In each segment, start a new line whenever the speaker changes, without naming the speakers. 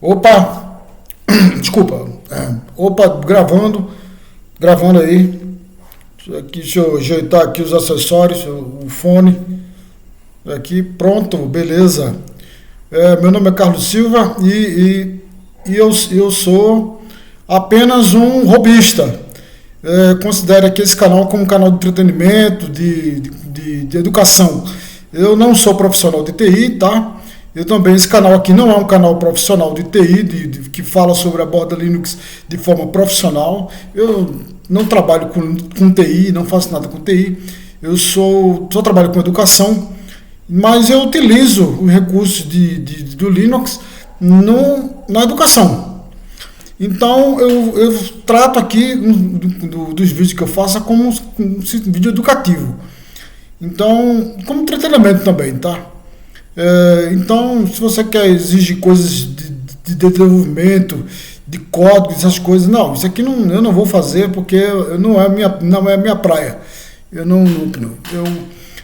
Opa, desculpa. Opa, gravando aí. Aqui, deixa eu ajeitar aqui os acessórios, o fone. Aqui, pronto, beleza. Meu nome é Carlos Silva e eu sou apenas um hobbyista. Considero aqui esse canal como um canal de entretenimento, de educação. Eu não sou profissional de TI, tá? Eu também, esse canal aqui não é um canal profissional de TI, que fala sobre a borda Linux de forma profissional. Eu não trabalho com TI, não faço nada com TI. Eu só trabalho com educação, mas eu utilizo os recursos do Linux na educação. Então, eu trato aqui dos vídeos que eu faço como um vídeo educativo. Então, como entretenimento também, tá? Então, se você quer exigir coisas de desenvolvimento, de código, essas coisas, não, isso aqui eu não vou fazer porque não é minha praia.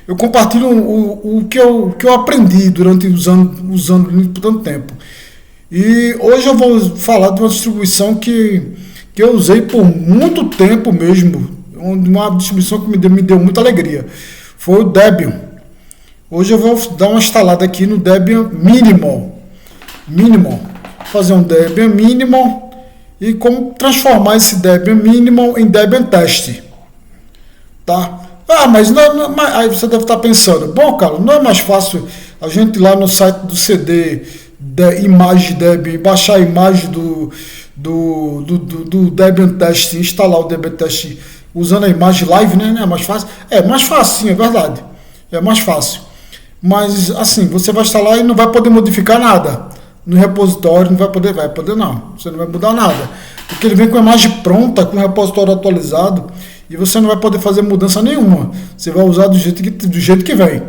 Eu compartilho o que eu aprendi durante usando Linux por tanto tempo. E hoje eu vou falar de uma distribuição que eu usei por muito tempo mesmo, uma distribuição que me deu muita alegria. Foi o Debian. Hoje eu vou dar uma instalada aqui no Debian Minimal. Fazer um Debian Minimal e como transformar esse Debian Minimal em Debian Test. Tá? Mas aí você deve estar pensando, bom, Carlos, não é mais fácil a gente ir lá no site do CD imagem Debian, baixar a imagem do Debian Test, instalar o Debian Test usando a imagem live, né? É mais fácil? É mais fácil, sim, é verdade. É mais fácil. Mas assim, você vai instalar e não vai poder modificar nada. No repositório vai poder não. Você não vai mudar nada. Porque ele vem com a imagem pronta, com o repositório atualizado, e você não vai poder fazer mudança nenhuma. Você vai usar do jeito que vem.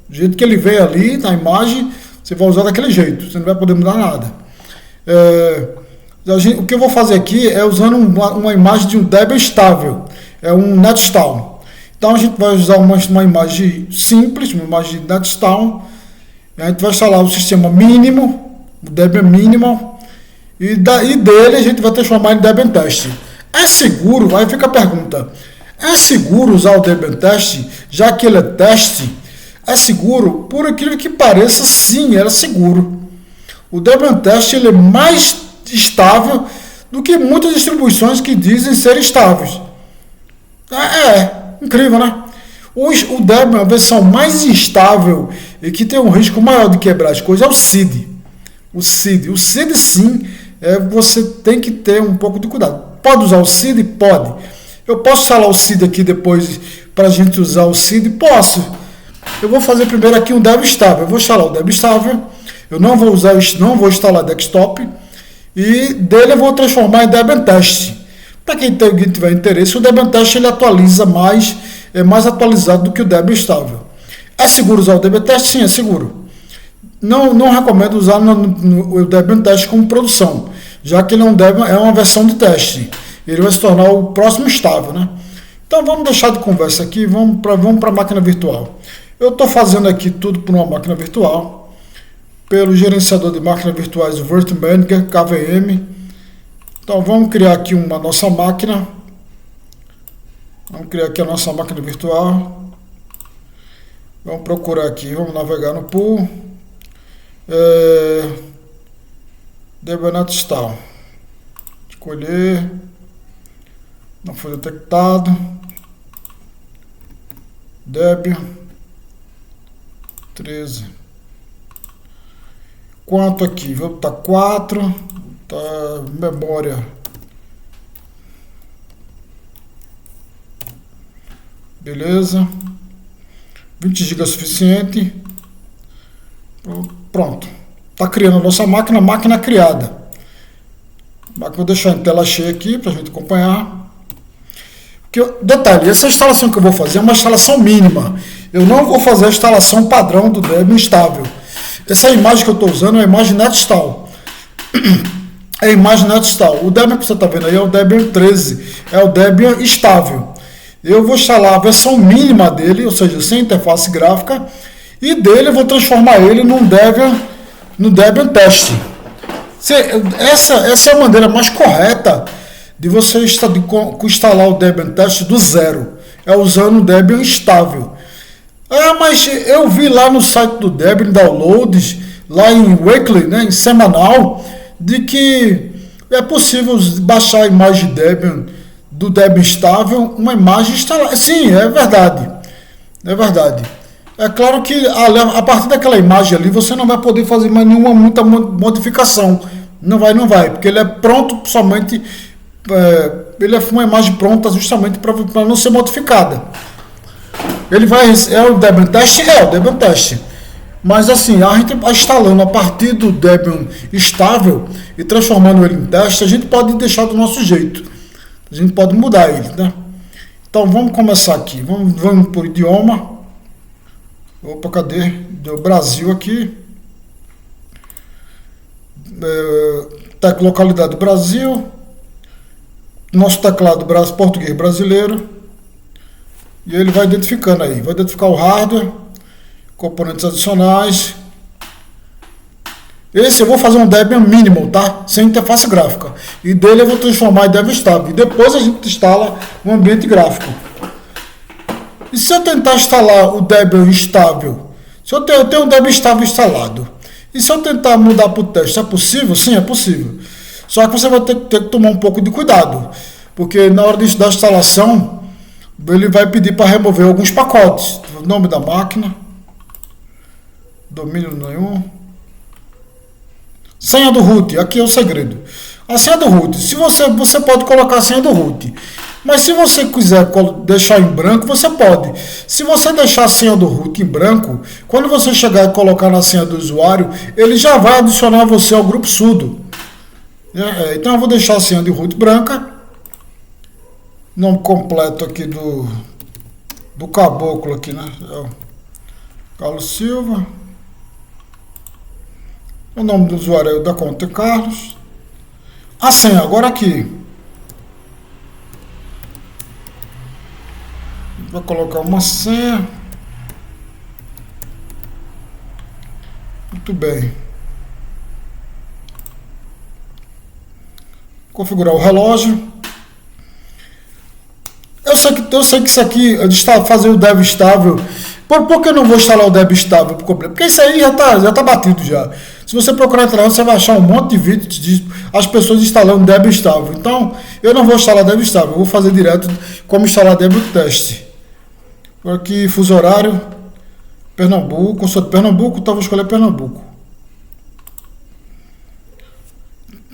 Do jeito que ele vem ali na imagem, você vai usar daquele jeito. Você não vai poder mudar nada. O que eu vou fazer aqui é usando uma imagem de um Debian estável. É um NetStown. Então a gente vai usar uma imagem simples, uma imagem de NetStown. A gente vai instalar o sistema mínimo, o Debian Minimal, e dele a gente vai transformar em Debian Test. É seguro? Aí fica a pergunta. É seguro usar o Debian Test, já que ele é teste? É seguro? Por aquilo que pareça, sim, era seguro. O Debian Test ele é mais estável do que muitas distribuições que dizem ser estáveis. Incrível, né? Hoje o Debian, a versão mais instável e que tem um risco maior de quebrar as coisas é o SID. O SID sim, você tem que ter um pouco de cuidado. Pode usar o SID? Pode. Eu posso instalar o SID aqui depois para a gente usar o SID? Posso. Eu vou fazer primeiro aqui um Debian estável. Eu vou instalar o Debian estável. Eu não vou instalar desktop. E dele eu vou transformar em Debian Test. Para quem tiver interesse, o Debian Test ele atualiza mais, é mais atualizado do que o Debian estável. É seguro usar o Debian Test? Sim, é seguro. Não recomendo usar o Debian Test como produção, já que ele é uma versão de teste. Ele vai se tornar o próximo estável, né? Então vamos deixar de conversa aqui, vamos para a máquina virtual. Eu estou fazendo aqui tudo por uma máquina virtual, pelo gerenciador de máquinas virtuais, o Virtual KVM. Então vamos criar aqui uma nossa máquina. Vamos criar aqui a nossa máquina virtual. Vamos procurar aqui, vamos navegar no pool. Debian NetStown. Escolher. Não foi detectado. Debian 13. Quanto aqui? Vou botar 4. Tá, memória. Beleza. 20 GB é suficiente. Pronto. Tá criando a nossa máquina criada. Vou deixar em tela cheia aqui para a gente acompanhar. Detalhe, essa instalação que eu vou fazer é uma instalação mínima. Eu não vou fazer a instalação padrão do Debian estável. Essa imagem que eu estou usando é a imagem NetStown. É a imagem NetStown. O Debian que você está vendo aí é o Debian 13. É o Debian estável. Eu vou instalar a versão mínima dele, ou seja, sem interface gráfica. E dele eu vou transformar ele no Debian Test. Essa é a maneira mais correta de você instalar o Debian Test do zero. É usando o Debian estável. Mas eu vi lá no site do Debian, Downloads, lá em Weekly, né, em semanal, de que é possível baixar a imagem Debian, do Debian estável, uma imagem instalada. Sim, é verdade. É verdade. É claro que a partir daquela imagem ali você não vai poder fazer mais muita modificação. Não vai, porque ele é pronto somente. Ele é uma imagem pronta justamente para não ser modificada. Ele vai. É o Debian Test? É o Debian Test. Mas assim, a gente instalando a partir do Debian estável e transformando ele em teste, a gente pode deixar do nosso jeito. A gente pode mudar ele, né? Então vamos começar aqui. Vamos por idioma. Opa, cadê? Deu Brasil aqui. Localidade do Brasil. Nosso teclado português brasileiro. E ele vai identificando aí. Vai identificar o hardware. Componentes adicionais. Esse eu vou fazer um Debian mínimo, tá? Sem interface gráfica. E dele eu vou transformar em Debian estável. E depois a gente instala um ambiente gráfico. E se eu tentar instalar o Debian estável? Se eu tenho um Debian estável instalado. E se eu tentar mudar para o teste, é possível? Sim, é possível. Só que você vai ter que tomar um pouco de cuidado. Porque na hora da instalação, ele vai pedir para remover alguns pacotes. O nome da máquina. Domínio nenhum. Senha do root, aqui é o segredo. A senha do root, se você pode colocar a senha do root. Mas se você quiser deixar em branco, você pode. Se você deixar a senha do root em branco, quando você chegar e colocar na senha do usuário, ele já vai adicionar você ao grupo sudo. Então eu vou deixar a senha de root branca. Nome completo aqui do caboclo aqui, né? Carlos Silva. O nome do usuário da conta é Carlos. A senha, agora aqui. Vou colocar uma senha. Muito bem. Configurar o relógio. Eu sei que isso aqui, fazer o Debian estável. Por que eu não vou instalar o Debian estável? Porque isso aí já tá batido já. Se você procurar na internet, você vai achar um monte de vídeos de as pessoas instalando Debian estável. Então, eu não vou instalar Debian estável. Eu vou fazer direto como instalar Debian teste. Por aqui, fuso horário. Pernambuco. Eu sou de Pernambuco, então vou escolher Pernambuco.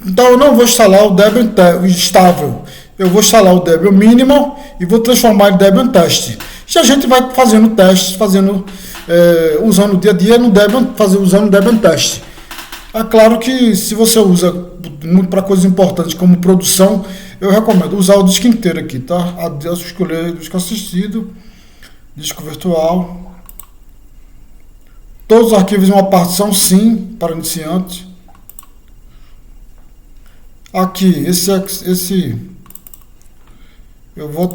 Então, eu não vou instalar o Debian estável. Eu vou instalar o Debian minimal e vou transformar em Debian teste. E a gente vai fazendo testes, usando o dia a dia no Debian, usando o Debian teste. É claro que se você usa muito para coisas importantes como produção, eu recomendo usar o disco inteiro aqui, tá? Eu escolher disco assistido, disco virtual. Todos os arquivos em uma partição sim, para iniciantes. Aqui, esse eu vou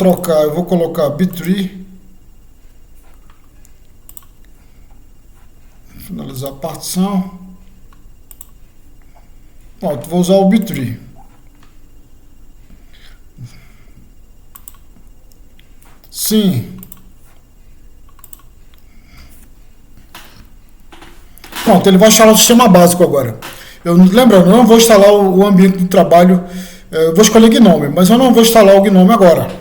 colocar B-tree. Finalizar a partição. Pronto, vou usar o B-tree. Sim. Pronto, ele vai instalar o sistema básico agora. Lembrando, eu não vou instalar o ambiente de trabalho. Eu vou escolher Gnome, mas eu não vou instalar o Gnome agora.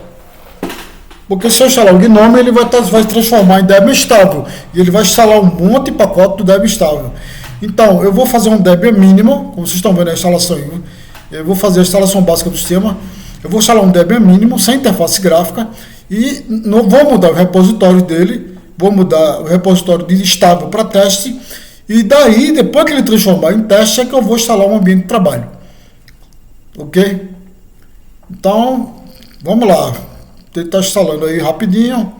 Porque se eu instalar o Gnome, ele vai transformar em Debian estável. E ele vai instalar um monte de pacote do Debian estável. Então, eu vou fazer um Debian mínimo, como vocês estão vendo a instalação aí. Eu vou fazer a instalação básica do sistema. Eu vou instalar um Debian mínimo, sem interface gráfica. E não vou mudar o repositório dele. Vou mudar o repositório de estável para teste. E daí, depois que ele transformar em teste, é que eu vou instalar um ambiente de trabalho. Ok? Então, vamos lá. Ele está instalando aí rapidinho.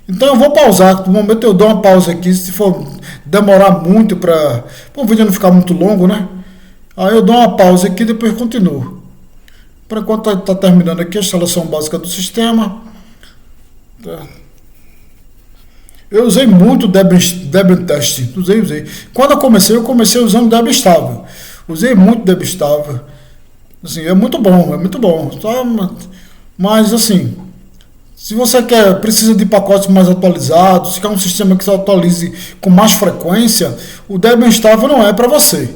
Então eu vou pausar. No momento eu dou uma pausa aqui. Se for demorar muito para o vídeo não ficar muito longo, né? Aí eu dou uma pausa aqui e depois continuo. Por enquanto está terminando aqui a instalação básica do sistema. Eu usei muito Debian Test. Usei. Quando eu comecei usando Debian estável. Usei muito Debian estável. Assim, é muito bom, é muito bom. Mas assim, se você precisa de pacotes mais atualizados, se quer um sistema que se atualize com mais frequência, o Debian estável não é para você.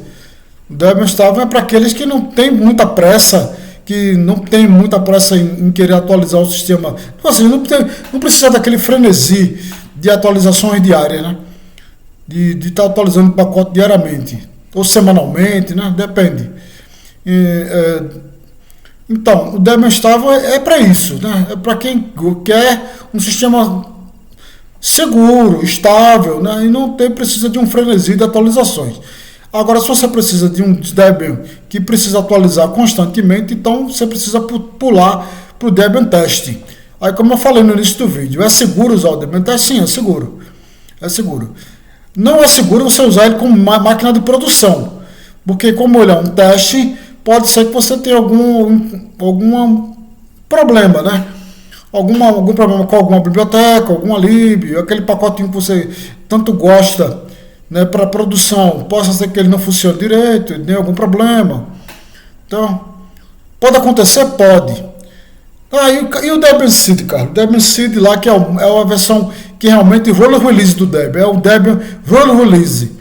O Debian estável é para aqueles que não tem muita pressa, que não tem muita pressa em querer atualizar o sistema. Então, assim, não precisa daquele frenesi de atualizações diárias, né? De estar atualizando o pacote diariamente, ou semanalmente, né? Depende. Então, o Debian estável é para isso, né? É para quem quer um sistema seguro, estável, né? E não precisa de um frenesi de atualizações. Agora, se você precisa de um Debian que precisa atualizar constantemente, então você precisa pular para o Debian Test. Aí, como eu falei no início do vídeo, é seguro usar o Debian Test? Sim, é seguro. É seguro. Não é seguro você usar ele como máquina de produção, porque como ele é um teste, pode ser que você tenha algum problema, né? Algum problema com alguma biblioteca, alguma lib, aquele pacotinho que você tanto gosta, né, para produção. Possa ser que ele não funcione direito, tenha algum problema. Então, pode acontecer? Pode. E o Debian Seed, cara? O Debian Seed lá, que é uma versão que realmente roller release do Debian. É o Debian roller release.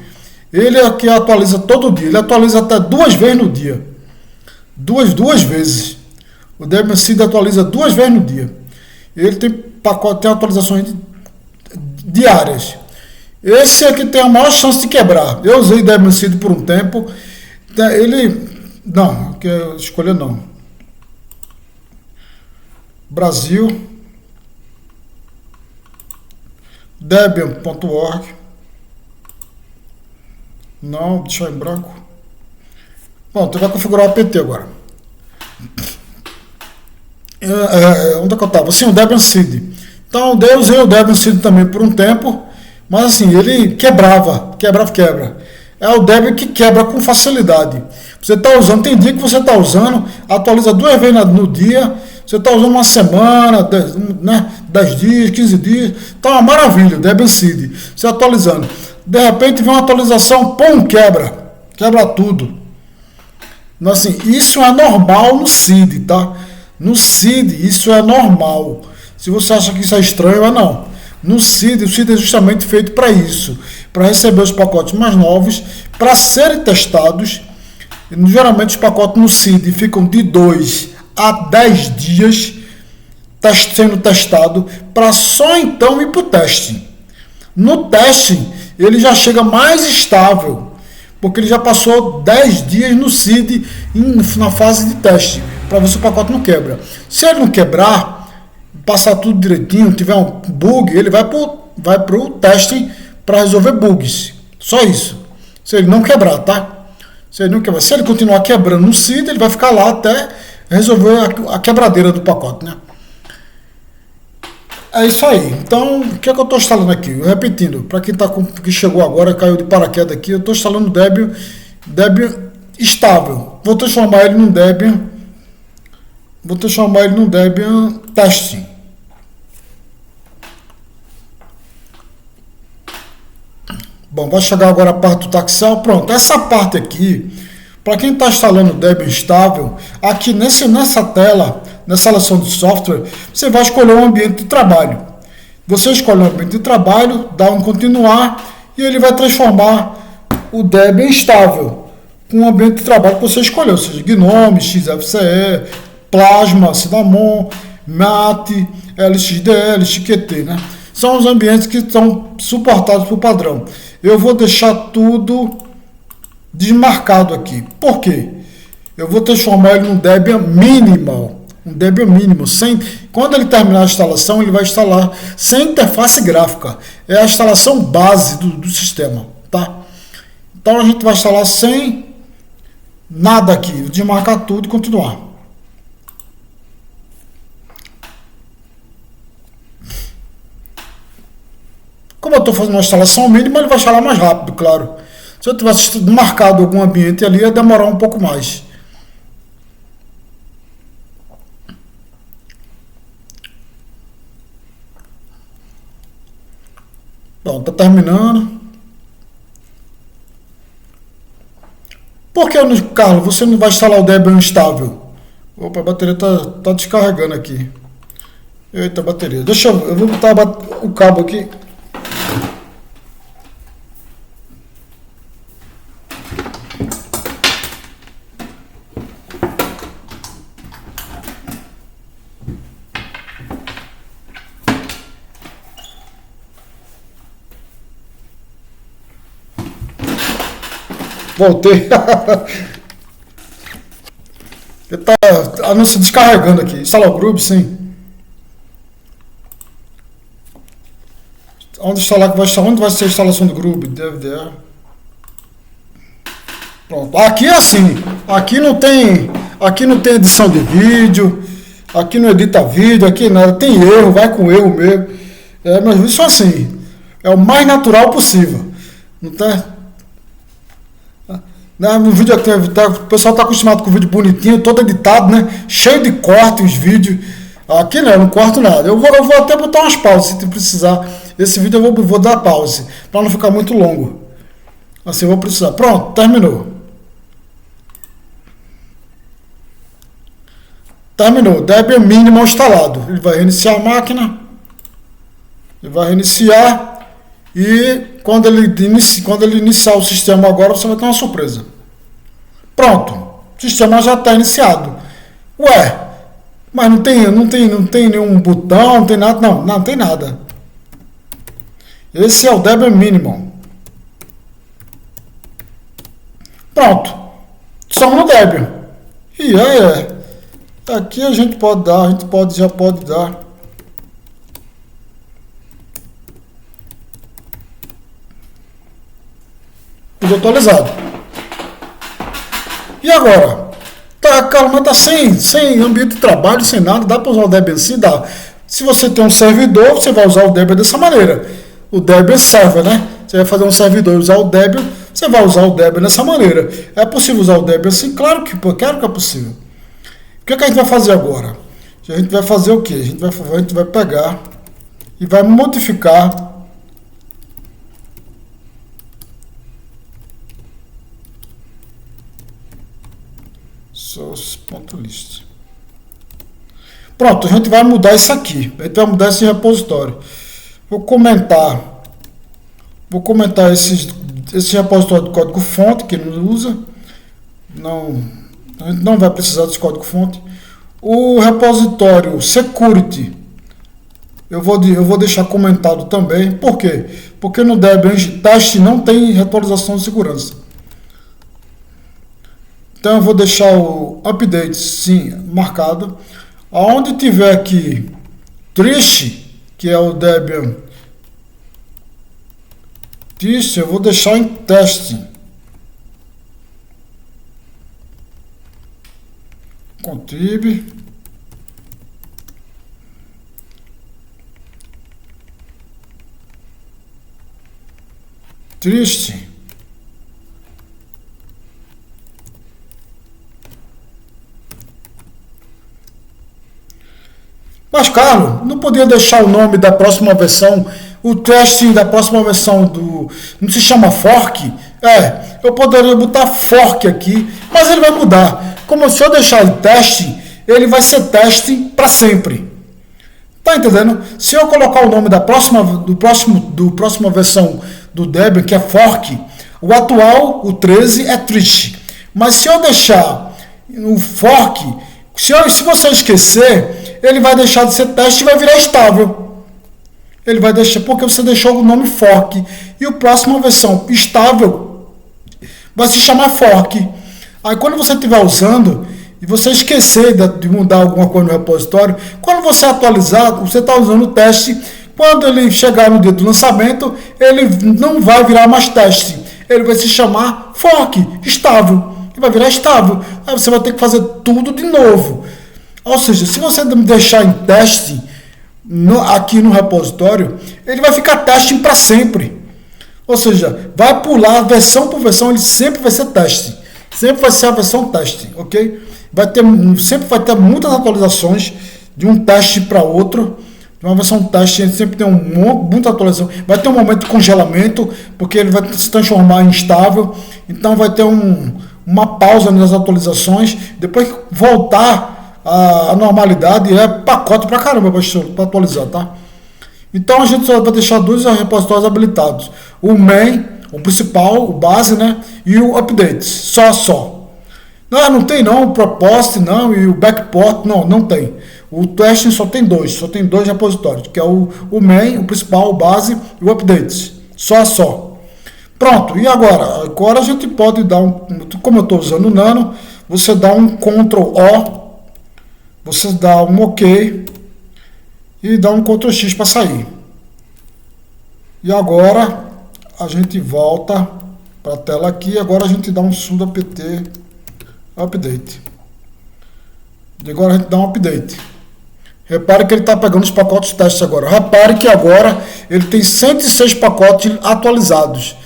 Ele é que atualiza todo dia. Ele atualiza até 2 vezes no dia. Duas vezes. O Debian Seed atualiza 2 vezes no dia. Ele tem atualizações diárias. Esse é que tem a maior chance de quebrar. Eu usei Debian Seed por um tempo. Ele... Não, que eu escolhi não. Brasil, Debian.org, não, deixar em branco. Bom, tu vai configurar o apt agora. Onde é que eu estava? Sim, o Debian Seed. Então, eu usei o Debian Seed também por um tempo, mas assim, ele quebra. É o Debian que quebra com facilidade. Você está usando, tem dia que você está usando, atualiza 2 vezes no dia. Você está usando uma semana, 10 dias, 15 dias. Está uma maravilha, Debian Seed. Você atualizando. De repente vem uma atualização, pum, quebra. Quebra tudo. Então, assim, isso é normal no Seed, tá? No Seed, isso é normal. Se você acha que isso é estranho, não. No Seed, o Seed é justamente feito para isso. Para receber os pacotes mais novos, para serem testados. Geralmente os pacotes no Seed ficam de 2 a 10 dias sendo testado, para só então ir para o teste. No teste, ele já chega mais estável, porque ele já passou 10 dias no Seed na fase de teste, para ver se o pacote não quebra. Se ele não quebrar, passar tudo direitinho, tiver um bug, ele vai para o teste para resolver bugs. Só isso. Se ele não quebrar, tá? Se ele continuar quebrando no Seed, ele vai ficar lá até resolver a quebradeira do pacote, né? É isso aí. Então, o que é que eu estou instalando aqui? Repetindo, para quem que chegou agora, caiu de paraquedas aqui, eu estou instalando o Debian estável. Vou transformar ele num Debian teste. Bom, vai chegar agora a parte do Taxel. Pronto, essa parte aqui, para quem está instalando o Debian estável, aqui nessa tela, nessa seleção de software, você vai escolher um ambiente de trabalho. Você escolhe um ambiente de trabalho, dá um continuar e ele vai transformar o Debian estável com o ambiente de trabalho que você escolheu, ou seja, GNOME, XFCE, Plasma, Cinnamon, Mate, LXDL, XQT, né? São os ambientes que estão suportados por padrão. Eu vou deixar tudo desmarcado aqui. Por quê? Eu vou transformar ele num Debian minimal. Um Debian mínimo. Quando ele terminar a instalação, ele vai instalar sem interface gráfica. É a instalação base do sistema. Tá? Então a gente vai instalar sem nada aqui. Desmarcar tudo e continuar. Como eu estou fazendo uma instalação mínima, ele vai instalar mais rápido, claro. Se eu tivesse marcado algum ambiente ali, ia demorar um pouco mais. Bom, está terminando. Por que, Carlos, você não vai instalar o Debian instável? Opa, a bateria tá descarregando aqui. Eita, bateria. Eu vou botar o cabo aqui. Voltei. Ele tá anúncio descarregando aqui. Instalar o Groove, sim. Onde vai ser a instalação do Groove? DVDR. Pronto. Aqui é assim. Aqui não tem edição de vídeo. Aqui não edita vídeo. Aqui nada. Tem erro. Vai com erro mesmo. Mas isso é assim. É o mais natural possível. Não tá? No vídeo aqui, o pessoal está acostumado com o vídeo bonitinho, todo editado, né? Cheio de cortes, os vídeos. Aqui não, eu não corto nada. Eu vou até botar umas pausas se precisar. Esse vídeo eu vou dar pause, para não ficar muito longo. Assim eu vou precisar. Pronto, terminou. Terminou. Debian Minimal instalado. Ele vai reiniciar a máquina. Ele vai reiniciar. E quando ele iniciar o sistema agora, você vai ter uma surpresa. Pronto, o sistema já está iniciado. Ué, mas não tem nenhum botão, não tem nada. Não tem nada. Esse é o Debian Minimal. Pronto, estamos no Debian. E aqui a gente pode dar, já pode dar. Tudo atualizado. E agora? Calma, tá sem ambiente de trabalho, sem nada. Dá para usar o Debian sim? Dá. Se você tem um servidor, você vai usar o Debian dessa maneira. O Debian Server, né? Você vai fazer um servidor e usar o Debian, você vai usar o Debian dessa maneira. É possível usar o Debian sim? Claro que é possível. O que a gente vai fazer agora? A gente vai fazer o quê? A gente vai pegar e vai modificar source.list. Pronto, a gente vai mudar isso aqui. A gente vai mudar esse repositório. Vou comentar esse repositório de código fonte que não usa. A gente não vai precisar desse código fonte. O repositório security eu vou deixar comentado também. Por quê? Porque no Debian teste não tem atualização de segurança. Então eu vou deixar o update sim marcado. Aonde tiver aqui triste, que é o Debian triste, eu vou deixar em teste. Contrib. Triste. Mas, Carlos, não podia deixar o nome da próxima versão, o teste da próxima versão não se chama fork? Eu poderia botar fork aqui, mas ele vai mudar. Como se eu deixar ele teste, ele vai ser teste para sempre. Tá entendendo? Se eu colocar o nome da próxima versão do Debian, que é fork, o atual, o 13, é triste. Mas se eu deixar o fork, se você esquecer, ele vai deixar de ser teste e vai virar estável. Ele vai deixar, porque você deixou o nome fork. E a próxima versão estável vai se chamar fork. Aí quando você estiver usando e você esquecer de mudar alguma coisa no repositório, quando você atualizar, você está usando o teste. Quando ele chegar no dia do lançamento, ele não vai virar mais teste. Ele vai se chamar fork, estável. Ele vai virar estável. Aí você vai ter que fazer tudo de novo. Ou seja, se você deixar em teste aqui no repositório, ele vai ficar teste para sempre. Ou seja, vai pular versão por versão, ele sempre vai ser teste. Sempre vai ser a versão teste, ok? Sempre vai ter muitas atualizações de um teste para outro. De uma versão teste, a gente sempre tem muita atualização. Vai ter um momento de congelamento, porque ele vai se transformar em estável. Então vai ter um uma pausa nas atualizações, depois que voltar à normalidade, é pacote pra caramba para atualizar, tá? Então a gente só vai deixar dois repositórios habilitados: o main, o principal, o base, né? E o updates, só. Não tem não, o propósito não, e o backport, não tem. O testing só tem dois repositórios, que é o main, o principal, o base e o updates, só. Pronto, e agora? Agora a gente pode dar como eu estou usando o Nano, você dá um Ctrl O, você dá um OK e dá um Ctrl X para sair. E agora a gente volta para a tela aqui, agora a gente dá um sudo apt update. E agora a gente dá um update. Repare que ele está pegando os pacotes testes agora. Repare que agora ele tem 106 pacotes atualizados.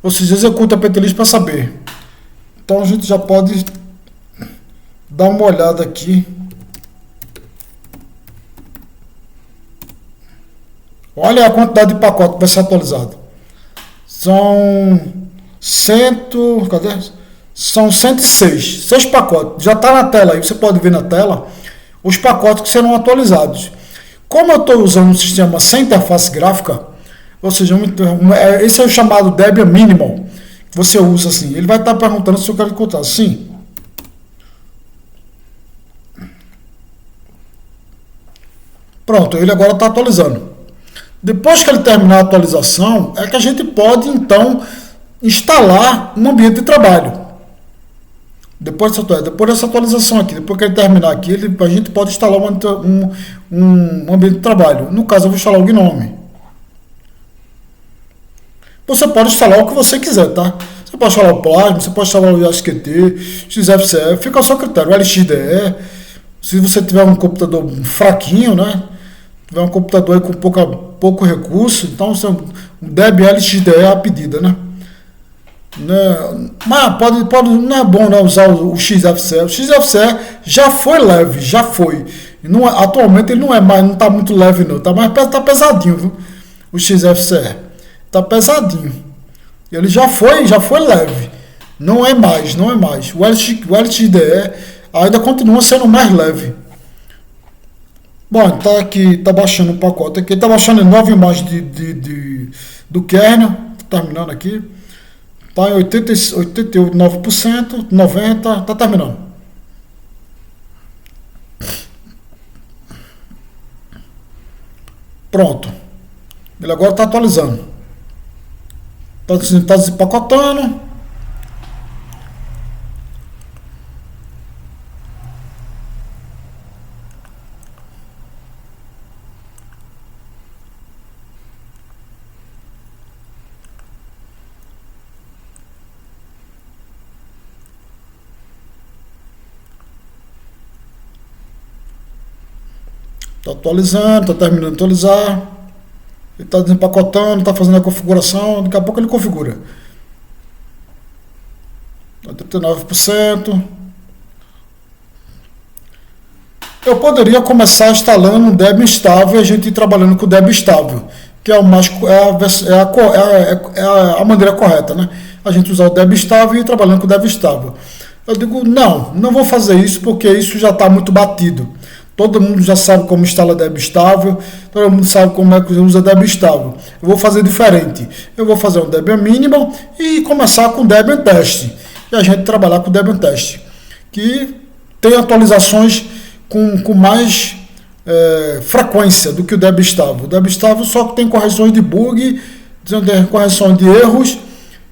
Ou seja, executa a apt-list para saber. Então a gente já pode dar uma olhada aqui. Olha a quantidade de pacote que vai ser atualizado. São 106. 6 pacotes. Já está na tela aí. Você pode ver na tela os pacotes que serão atualizados. Como eu estou usando um sistema sem interface gráfica, ou seja, esse é o chamado Debian Minimal, que você usa assim. Ele vai estar perguntando se eu quero encontrar. Sim. Pronto, ele agora está atualizando. Depois que ele terminar a atualização, é que a gente pode, então, instalar um ambiente de trabalho. Depois dessa atualização aqui, depois que ele terminar aqui, a gente pode instalar um ambiente de trabalho. No caso, eu vou instalar o GNOME. Você pode instalar o que você quiser, tá? Você pode instalar o Plasma, você pode instalar o YSQT, XFCE, fica ao seu critério. O LXDE, se você tiver um computador fraquinho, né? Tiver um computador aí com pouco recurso, então o Debian LXDE é a pedida, né? Mas não é bom, né, usar o XFCE. O XFCE já foi leve, já foi. Não, atualmente ele não está muito leve não, tá pesadinho, viu? O XFCE tá pesadinho. Ele já foi leve. Não é mais. O LXDE ainda continua sendo mais leve. Bom, tá aqui, tá baixando um pacote aqui, tá baixando 9 imagens do kernel, terminando aqui. Está em 89%, 90%, está terminando. Pronto. Ele agora está atualizando. Está desempacotando. Está atualizando, está terminando de atualizar. Ele está desempacotando, está fazendo a configuração. Daqui a pouco ele configura. 89%. Eu poderia começar instalando um Debian estável e a gente ir trabalhando com o Debian estável, que é a maneira correta, né? A gente usar o Debian estável e ir trabalhando com o Debian estável. Eu digo, não vou fazer isso porque isso já está muito batido. Todo mundo já sabe como instala Debian estável, todo mundo sabe como é que usa Debian estável. Eu vou fazer diferente. Eu vou fazer um Debian Minimal e começar com o Debian Test. E a gente trabalhar com o Debian Test, que tem atualizações com mais frequência do que o Debian estável. O Debian estável só que tem correções de bug, tem correções de erros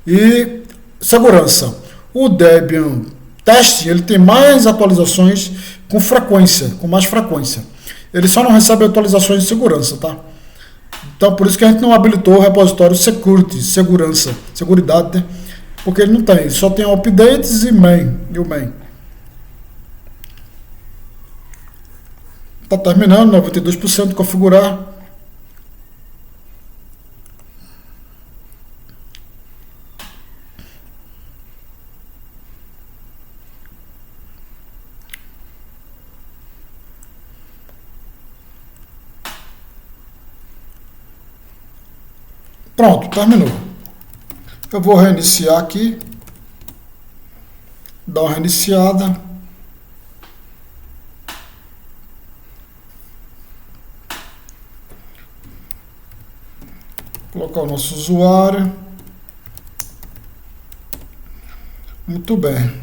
e segurança. O Debian Test, ele tem mais atualizações com mais frequência. Ele só não recebe atualizações de segurança, tá? Então, por isso que a gente não habilitou o repositório seguridade, né? Porque ele não tem, ele só tem updates e o main. Tá terminando, 92% de configurar. Pronto, terminou. Eu vou reiniciar aqui. dar uma reiniciada. Colocar o nosso usuário. Muito bem.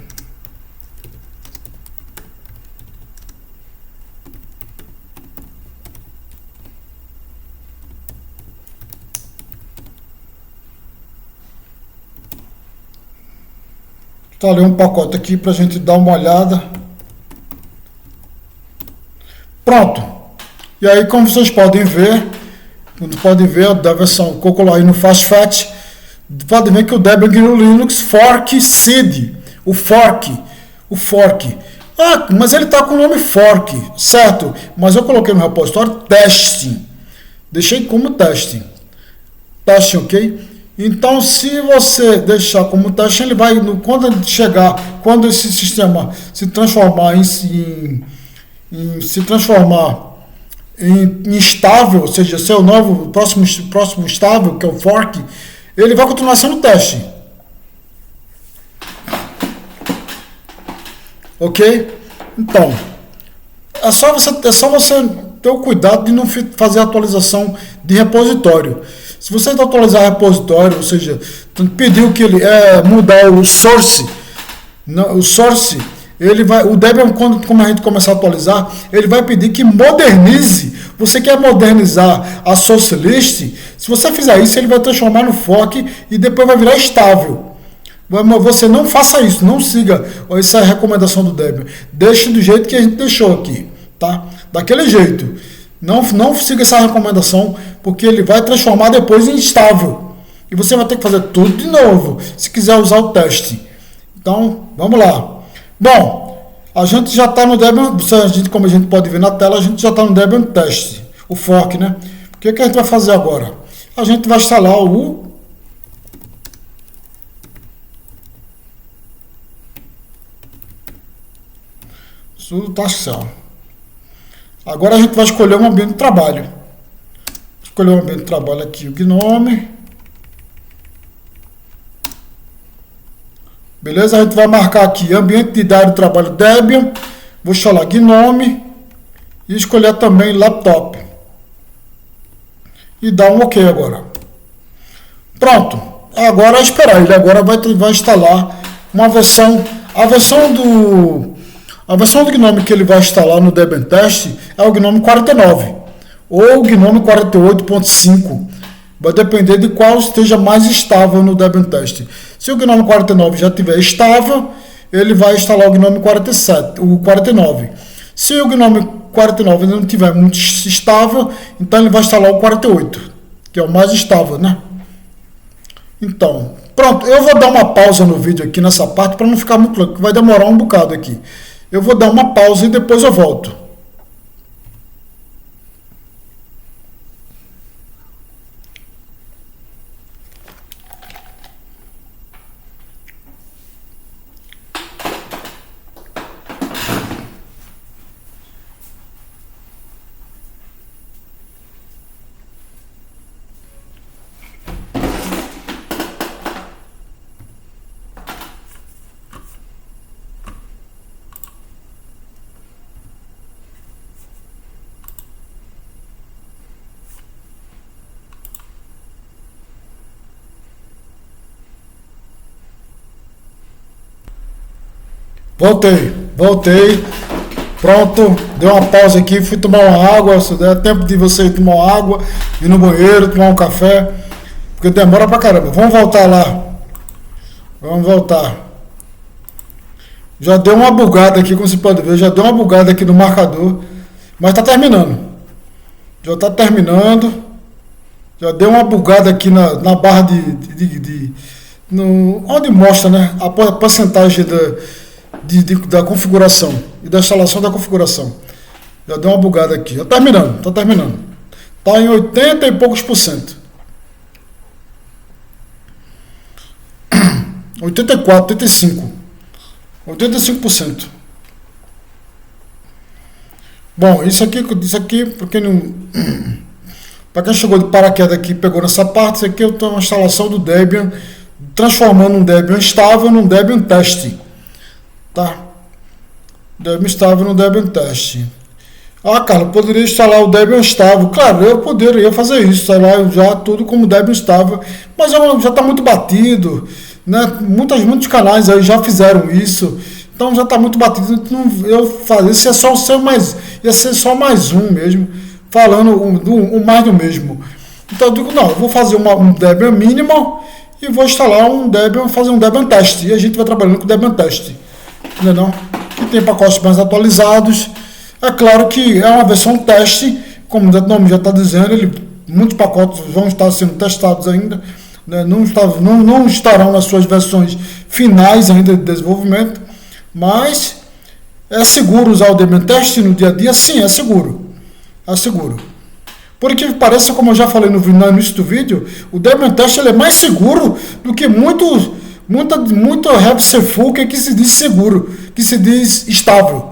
Tá ali um pacote aqui para a gente dar uma olhada. Pronto. E aí, como vocês podem ver, da versão que eu coloquei no FastFat, pode ver que o Debian GNU Linux Fork Seed, o fork. Ah, mas ele está com o nome fork, certo? Mas eu coloquei no repositório testing. Deixei como testing. Testing, ok? Então, se você deixar como teste, ele vai, quando esse sistema se transformar em estável, ou seja, ser o novo próximo estável, que é o fork, ele vai continuar sendo teste. Ok? Então, é só você ter o cuidado de não fazer atualização de repositório. Se você atualizar o repositório, ou seja, pediu que ele mudar o source, o Debian, como a gente começar a atualizar, ele vai pedir que modernize. Você quer modernizar a source list? Se você fizer isso, ele vai transformar no fork e depois vai virar estável. Você não faça isso, não siga essa recomendação do Debian. Deixe do jeito que a gente deixou aqui, tá? Daquele jeito. Não siga essa recomendação, porque ele vai transformar depois em estável. E você vai ter que fazer tudo de novo, se quiser usar o teste. Então, vamos lá. Bom, a gente já está no Debian, como a gente pode ver na tela, a gente já está no Debian Test, o fork, né? O que a gente vai fazer agora? A gente vai instalar o sudo task shell. Agora a gente vai escolher um ambiente de trabalho. Escolher um ambiente de trabalho aqui, o GNOME. Beleza? A gente vai marcar aqui ambiente de área de trabalho Debian. Vou instalar GNOME. E escolher também laptop. E dar um OK agora. Pronto. Agora é esperar. Ele agora vai instalar uma versão. A versão do GNOME que ele vai instalar no Debian Test é o GNOME 49 ou o GNOME 48.5. Vai depender de qual esteja mais estável no Debian Test. Se o GNOME 49 já estiver estável, ele vai instalar o GNOME 49. Se o GNOME 49 não estiver muito estável, então ele vai instalar o 48, que é o mais estável, né? Então, pronto. Eu vou dar uma pausa no vídeo aqui nessa parte para não ficar muito longo, que vai demorar um bocado aqui. Eu vou dar uma pausa e depois eu volto. Voltei. Pronto, dei uma pausa aqui, fui tomar uma água, se der tempo de você ir tomar uma água, ir no banheiro, tomar um café, porque demora pra caramba. Vamos voltar lá. Vamos voltar. Já deu uma bugada aqui, como você pode ver, já deu uma bugada aqui no marcador, mas tá terminando. Já tá terminando. Já deu uma bugada aqui na barra onde mostra, né, a porcentagem da configuração e da instalação da configuração. Já deu uma bugada aqui. Está terminando. Está em 80 e poucos por cento. 84, 85. 85%. Bom, isso aqui porque não... Para quem chegou de paraquedas aqui, pegou nessa parte, isso aqui é uma instalação do Debian, transformando um Debian estável num Debian Test. tá? Debian estável no Debian teste. Ah, Carlos, poderia instalar o Debian estável. Claro, eu poderia fazer isso, instalar já tudo como Debian estável, mas já está muito batido, né? Muitos canais aí já fizeram isso, então já está muito batido. Eu fazer isso ia ser só mais um mesmo, falando o mais do mesmo. Então eu digo, não, eu vou fazer um Debian minimal e vou instalar fazer um Debian teste, e a gente vai trabalhando com o Debian teste, entendeu? Que tem pacotes mais atualizados. É claro que é uma versão teste, como o nome já está dizendo, muitos pacotes vão estar sendo testados ainda, né? Não estarão nas suas versões finais ainda de desenvolvimento, mas é seguro usar o Debian teste no dia a dia? Sim, é seguro. É seguro. Por que pareça, como eu já falei no início do vídeo, o Debian teste ele é mais seguro do que muito Have que se diz seguro, que se diz estável.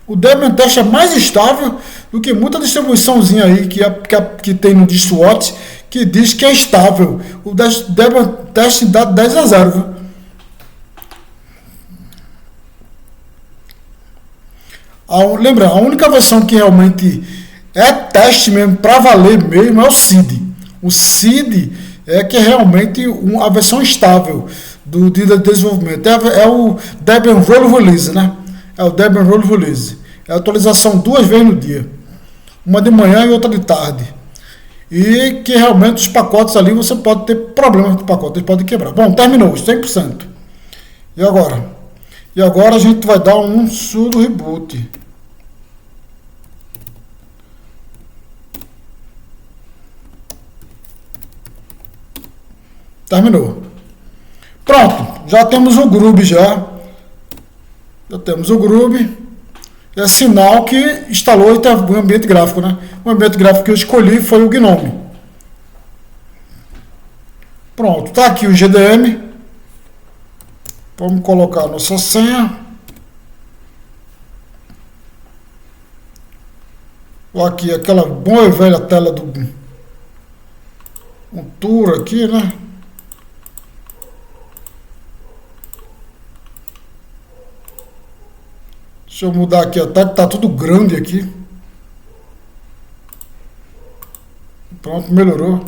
O Debian teste é mais estável do que muita distribuiçãozinha aí que tem no DistWatch que diz que é estável. O Debian teste dá 10-0. Viu? Lembra, a única versão que realmente é teste mesmo, para valer mesmo, é o SID. O SID é que é realmente a versão estável do desenvolvimento. É o Debian Roll Release, né? É o Debian Roll Release. É a atualização 2 vezes no dia. Uma de manhã e outra de tarde. E que realmente os pacotes ali você pode ter problemas com o pacote, eles podem quebrar. Bom, terminou, 100%. E agora? E agora a gente vai dar um sudo reboot. Terminou. Pronto, já temos o Grub já. Já temos o Grub. É sinal que instalou o ambiente gráfico, né? O ambiente gráfico que eu escolhi foi o Gnome. Pronto, tá aqui o GDM. Vamos colocar a nossa senha. Aqui, aquela boa e velha tela do um tour aqui, né? Deixa eu mudar aqui até que tá tudo grande aqui. Pronto, melhorou.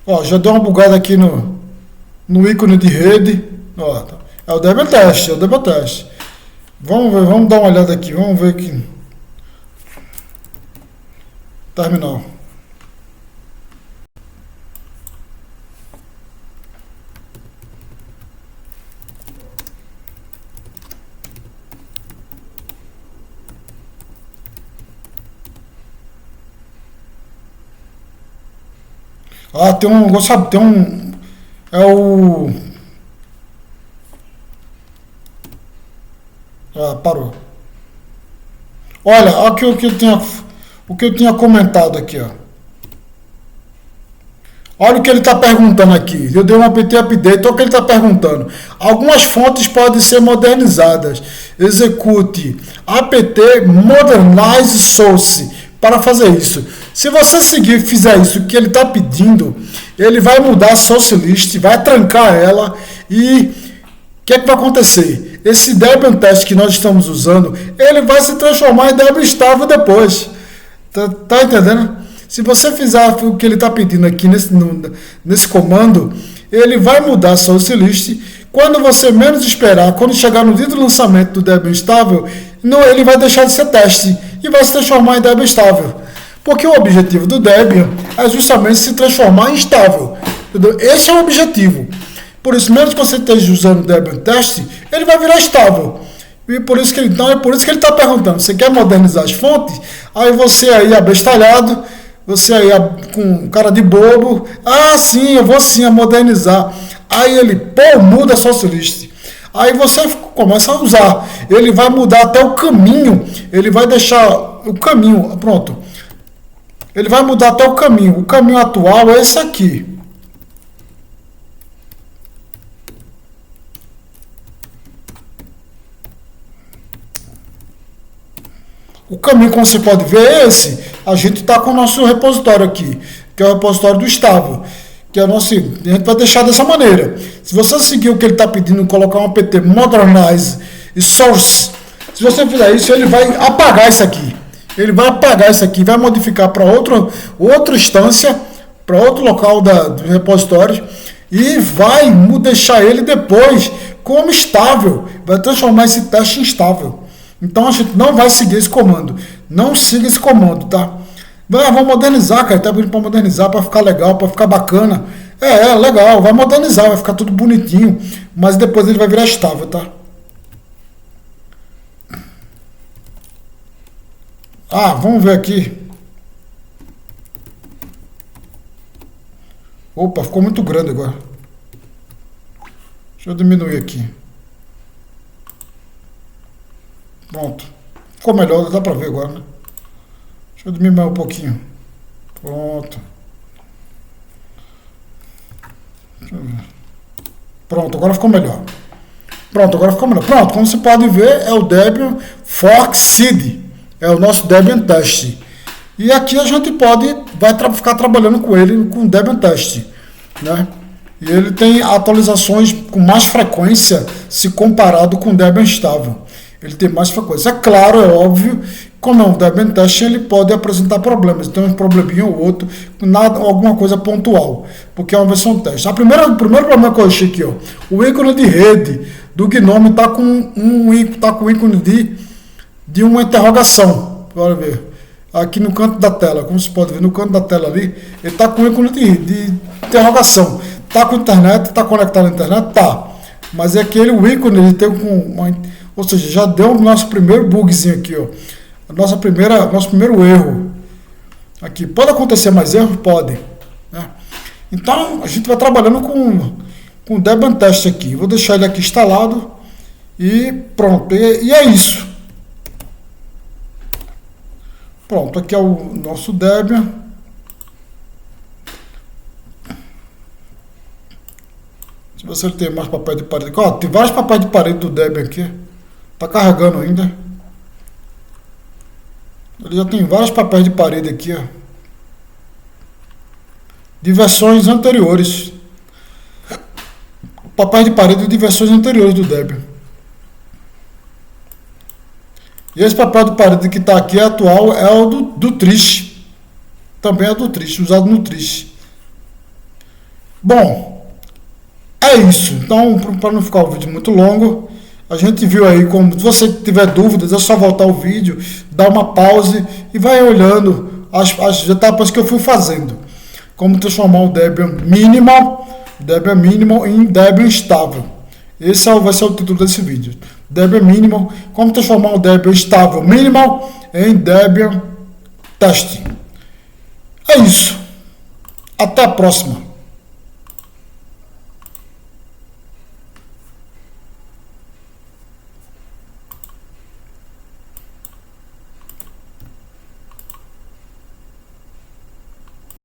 Ó, já deu uma bugada aqui no ícone de rede. Ó, é o Debian teste, é o Debian teste. Vamos ver, vamos dar uma olhada aqui, vamos ver aqui. Terminal. Ah, sabe, é o... Ah, parou. Olha, aqui o que eu tinha comentado aqui, ó. Olha o que ele está perguntando aqui. Eu dei um apt update, olha o que ele está perguntando. Algumas fontes podem ser modernizadas. Execute apt modernize source para fazer isso. Se você fizer isso que ele está pedindo, ele vai mudar a source list, vai trancar ela e o que é que vai acontecer? Esse Debian teste que nós estamos usando, ele vai se transformar em Debian estável depois. Tá entendendo? Se você fizer o que ele está pedindo aqui nesse comando, ele vai mudar a source list. Quando você menos esperar, quando chegar no dia do lançamento do Debian estável, ele vai deixar de ser teste e vai se transformar em Debian estável. Porque o objetivo do Debian é justamente se transformar em estável. Entendeu? Esse é o objetivo. Por isso, mesmo que você esteja usando o Debian teste, ele vai virar estável. E por isso que ele está perguntando, você quer modernizar as fontes? Aí você aí abestalhado, você aí com cara de bobo, ah sim, eu vou sim modernizar. Aí ele, muda a source list. Aí você começa a usar. Ele vai mudar até o caminho, ele vai deixar o caminho, pronto. Ele vai mudar até o caminho. O caminho atual é esse aqui. O caminho, como você pode ver, é esse. A gente está com o nosso repositório aqui, que é o repositório do estável. que é o nosso, a gente vai deixar dessa maneira. Se você seguir o que ele está pedindo, colocar um apt modernize e source, se você fizer isso, ele vai apagar isso aqui. Ele vai apagar isso aqui, vai modificar para outra instância, para outro local do repositório, e vai deixar ele depois como estável, vai transformar esse teste em estável. Então a gente não vai seguir esse comando, não siga esse comando, tá? Vamos modernizar, cara, tá pedindo para modernizar, para ficar legal, para ficar bacana. Legal, vai modernizar, vai ficar tudo bonitinho, mas depois ele vai virar estável, tá? Vamos ver aqui. Opa, ficou muito grande agora. Deixa eu diminuir aqui. Pronto. Ficou melhor, dá pra ver agora, né? Deixa eu diminuir um pouquinho. Pronto. Deixa eu ver. Pronto, agora ficou melhor. Pronto, como você pode ver, é o Debian Fork Seed. É o nosso Debian Test. E aqui a gente vai ficar trabalhando com ele, com o Debian Test, né? E ele tem atualizações com mais frequência se comparado com o Debian estável. Ele tem mais frequência. É claro, é óbvio, como é um Debian Test, ele pode apresentar problemas. Então, um probleminha ou outro, alguma coisa pontual, porque é uma versão teste. O primeiro problema que eu achei aqui, ó, o ícone de rede do GNOME está com o ícone de uma interrogação. Bora ver. Aqui no canto da tela, como você pode ver, no canto da tela ali, ele está com o ícone de interrogação. Está com a internet, está conectado à internet? Tá. Mas é aquele ícone, ele tem ou seja, já deu o nosso primeiro bugzinho aqui, ó. Nosso primeiro erro. Aqui, pode acontecer mais erros? Pode. Né? Então, a gente vai trabalhando com o Debian Test aqui. Vou deixar ele aqui instalado e pronto. E é isso. Pronto, aqui é o nosso Debian. Se você tem mais papel de parede. Ó, tem vários papéis de parede do Debian aqui. Tá carregando ainda. Ele já tem vários papéis de parede aqui, ó. De versões anteriores. Papéis de parede de versões anteriores do Debian. E esse papel de parede que está aqui atual é o do Trish. Também é do Trish, usado no Trish. Bom, é isso. Então, para não ficar o vídeo muito longo, a gente viu aí como, se você tiver dúvidas, é só voltar o vídeo, dar uma pause e vai olhando as etapas que eu fui fazendo. Como transformar o Debian Minimal em Debian estável. Esse vai ser o título desse vídeo. Debian Minimal, como transformar o Debian estável Minimal em Debian Test. É isso. Até a próxima.